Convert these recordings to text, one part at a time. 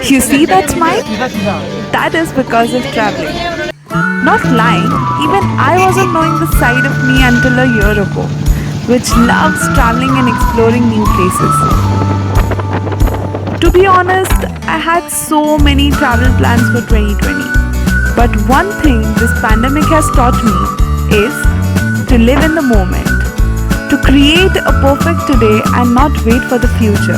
You see that smile? That is because of traveling. Not lying, even I wasn't knowing the side of me until a year ago, which loves traveling and exploring new places. To be honest, I had so many travel plans for 2020. But one thing this pandemic has taught me is to live in the moment, to create a perfect today and not wait for the future.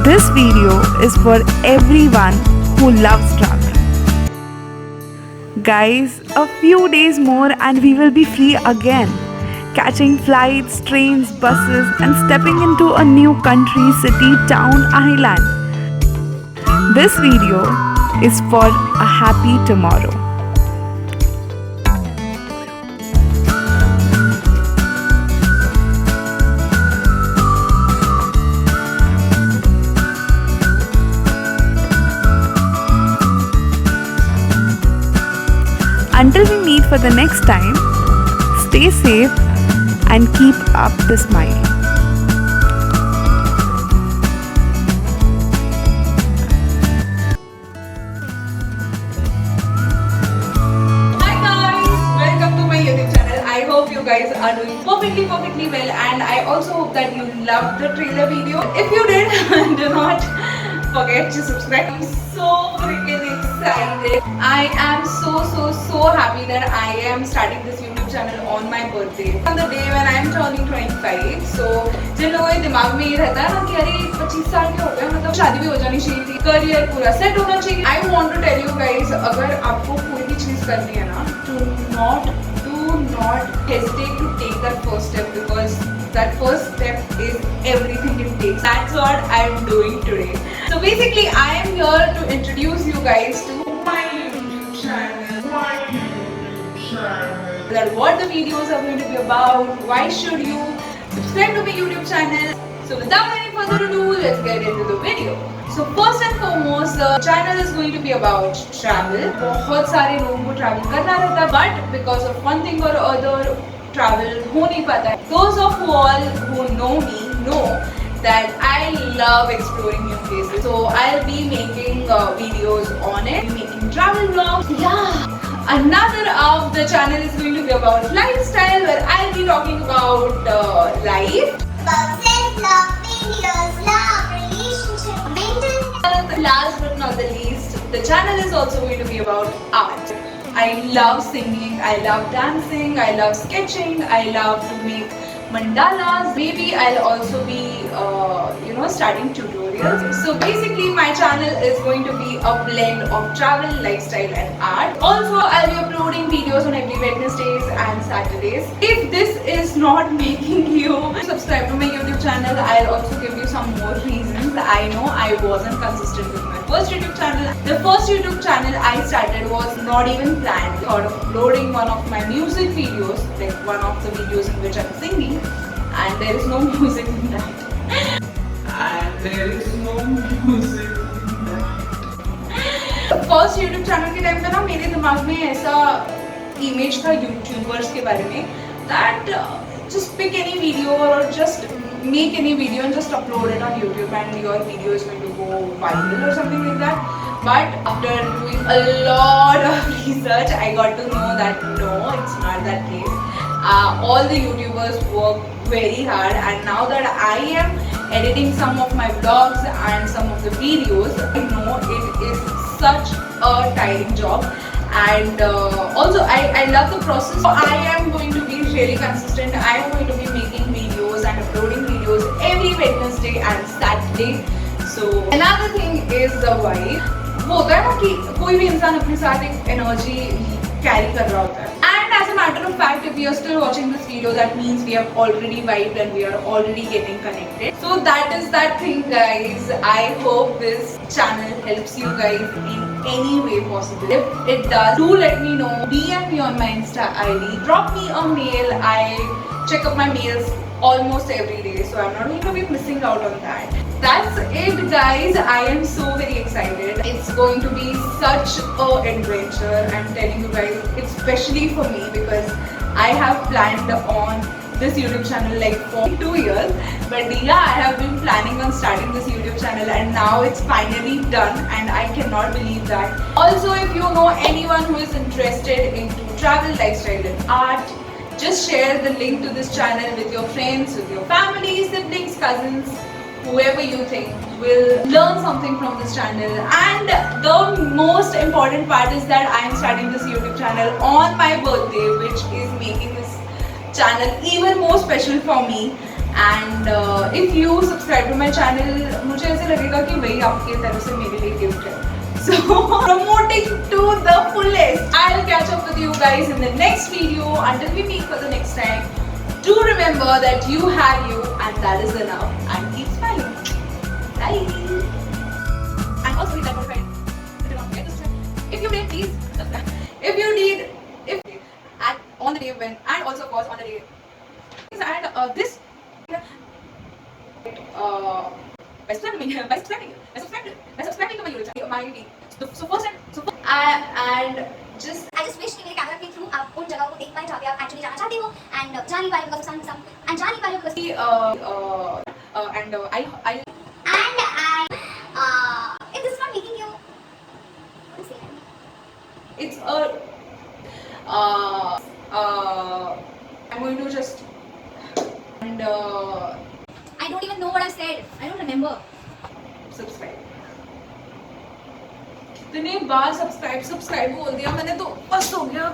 This video is for everyone who loves travel. Guys, a few days more and we will be free again, catching flights, trains, buses and stepping into a new country, city, town, island. This video is for a happy tomorrow. Until we meet for the next time, stay safe and keep up the smile. Hi guys, welcome to my YouTube channel. I hope you guys are doing perfectly well, and I also hope that you loved the trailer video. If you did, do not forget to subscribe. I'm so freaking excited. I am so happy that I am starting this YouTube channel on my birthday, on the day when I am turning 25. So जिन लोगों के दिमाग में ये रहता है ना कि अरे 25 साल के हो गए, मतलब शादी भी हो जानी चाहिए थी, करियर पूरा सेट होना चाहिए. I want to tell you guys, अगर आपको कोई भी चीज करनी है ना, do not hesitate to take that first step, because that first step is everything it takes. That's what I'm doing today. So basically, I am here to introduce you guys to my YouTube channel. That what the videos are going to be about. Why should you subscribe to my YouTube channel? So without any further ado, let's get into the video. So first and foremost, the channel is going to be about travel. बहुत सारे लोगों को travel करना रहता है, but because of one thing or other, travel हो नहीं पाता है. Those of you all who know me know that I love exploring new places. So I'll be making videos on it, making travel vlogs. Yeah. Another of the channel is going to be about lifestyle, where I'll be talking about life. About self-love, videos, love, relationship, mental health. Last but not the least, the channel is also going to be about art. I love singing, I love dancing, I love sketching, I love to make mandalas. Maybe I'll also be starting tutorials. So basically my channel is going to be a blend of travel, lifestyle and art. Also I'll be uploading videos on every Wednesdays and Saturdays. If this is not making you subscribe to my YouTube channel, I'll also give you some more reasons. I know I wasn't consistent with my first YouTube channel. The first YouTube channel I started was not even planned. I thought of uploading one of my music videos, like one of the videos in which I'm singing, and there is no music in that. First YouTube channel के time पे ना मेरे दिमाग में ऐसा image था YouTubers के बारे में, that just pick any video or just make any video and just upload it on YouTube and your video is going to go viral or something like that. But after doing a lot of research, I got to know that no, it's not that case. All the YouTubers work very hard, and now that I am editing some of my vlogs and some of the videos, I know it is such a tiring job, and also I love the process. So I am going to be really consistent. I am going to be making videos and uploading videos every Wednesday and Saturday. So another thing is the vibe. वो होता है ना कि कोई भी इंसान अपने साथ एक एनर्जी कैरी कर रहा होता है. And as a matter of fact, if you are still watching this video, that means we have already vibed and we are already getting connected. So that is that thing, guys. I hope this channel helps you guys in any way possible. If it does, do let me know. DM me on my Insta ID. Drop me a mail. I check up my mails almost every day, so I'm not going to be missing out on that. That's it, guys. I am so very excited. It's going to be such an adventure. I'm telling you guys, especially for me, because I have planned on this YouTube channel like for 2 years, but yeah, I have been planning on starting this YouTube channel and now it's finally done and I cannot believe that. Also, if you know anyone who is interested into travel, lifestyle and art, just share the link to this channel with your friends, with your family, siblings, cousins, whoever you think will learn something from this channel. And the most important part is that I am starting this YouTube channel on my birthday, which is making this channel even more special for me. And if you subscribe to my channel, मुझे ऐसे लगेगा कि वही आपके तरफ से मेरे लिए गिफ्ट है. So promoting to the fullest. I'll catch up with you guys in the next video. Until we meet for the next time, do remember that you have you and that is enough. And keep smiling. Bye. And also hit that notification. If you did, please subscribe. If you need, and on the day when, and also of course on the day. And this. By subscribing to my YouTube channel, my so first and just I just wish कि मेरे camera के through आप उन जगहों को देख पाएं जहाँ पे आप एक्चुअली जाना चाहते हो and जाने वाले because some and जाने वाले because and I if this is not making you what to say it's I'm going to just and I don't even know what I said. I don't remember. subscribe. कितने बार subscribe बोल दिया मैंने तो बस हो गया.